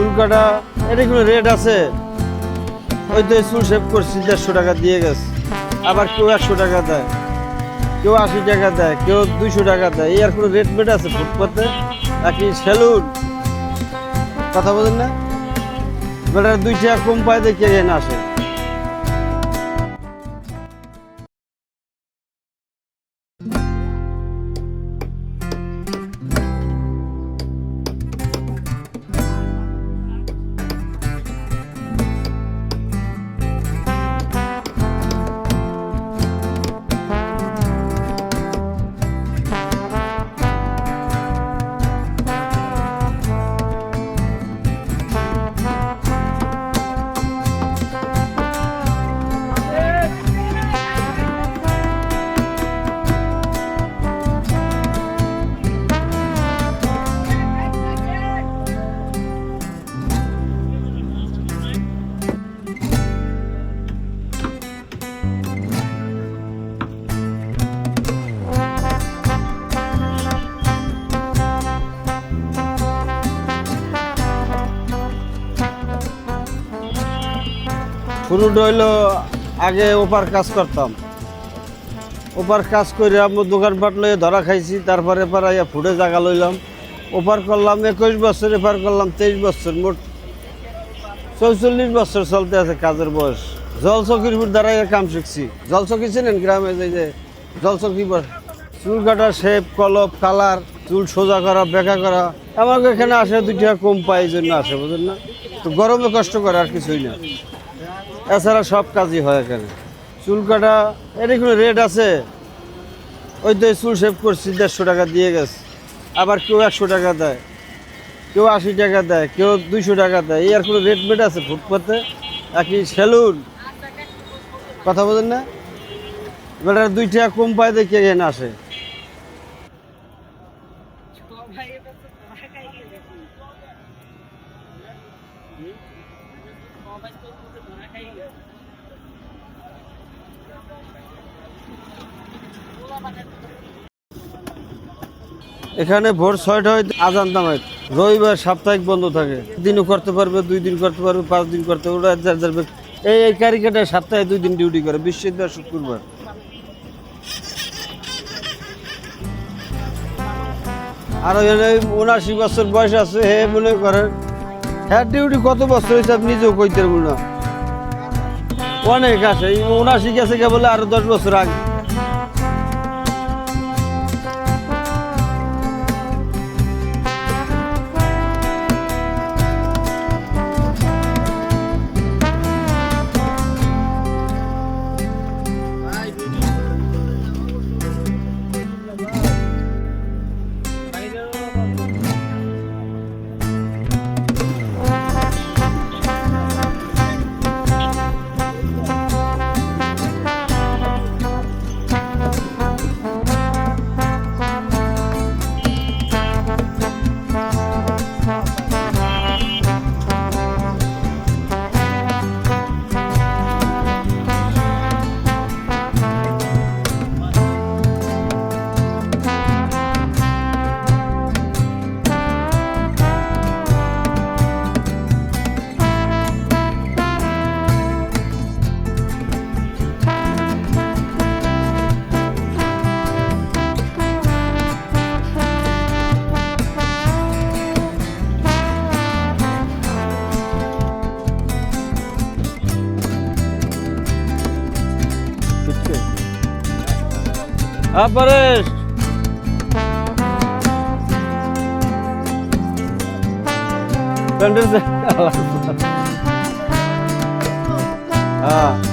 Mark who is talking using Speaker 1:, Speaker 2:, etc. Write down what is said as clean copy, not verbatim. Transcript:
Speaker 1: চুল কাটা এটা কোনো রেট আছে? ওই তো চুল শেভ করছি 150 টাকা দিয়ে গেছে। আবার কেউ 100 টাকা দেয়, কেউ 80 টাকা দেয়, কেউ 200 টাকা দেয়। এই আর কোনো রেট মেট আছে ফুটপাতে? নাকি সেলুন? কথা বলেন না, বেটার 2 টাকা কম পায় দেখে এখানে আসে। শুরুটা হইলো আগে ওপার কাজ করতাম, ওপার কাজ করে আমার দোকানপাট লইয়ে ধরা খাইছি। তারপরে পাড়াইয়া ফুটে জায়গা লইলাম, ওপার করলাম 21 বছর, এপার করলাম 23 বছর, মোট 44 বছর চলতে আছে কাজের বয়স। জলচকির উপর দাঁড়াইয়া কাম শিখছি। জলচকি ছিলেন গ্রামে, যে জলচকি চুল কাটা, শেপ, কলপ, কালার, চুল সোজা করা, বেঁকা করা। আমাকে এখানে আসে 2 টাকা কম পাই, এই জন্য আসে, বুঝলেন না? তো গরমে কষ্ট করে আর কিছুই না, এছাড়া সব কাজই হয় এখানে। চুল কাটা এটা কোনো রেট আছে? ওই তো চুল শেভ করছি 150 টাকা দিয়ে গেছে। আবার কেউ 100 টাকা দেয়, কেউ 80 টাকা দেয়, কেউ 200 টাকা দেয়। এই আর কোনো রেট মেট আছে ফুটপাতে? নাকি সেলুন? কথা বলেন না, বেটার 2 টাকা কম পায় দেখে এখানে আসে। এখানে ভোর 6টা হইতে আজান নামায়। রবিবার সাপ্তাহিক বন্ধ থাকে, দিনও করতে পারবে, 2 দিন করতে পারবে, 5 দিন করতে পারবে। এই ক্যারিকেটার সপ্তাহে 2 দিন ডিউটি করে, বৃহস্পতিবার শুক্রবার। আর 79 বছর বয়স আছে, হে মনে করেন হ্যাঁ ডিউটি কত বছর হয়েছে আপনি নিজেও কইতে পারবেন না। অনেক আসে, 79 গেছে কেবল আরো 10 বছর আগে। Pare. Bandar se. Ah.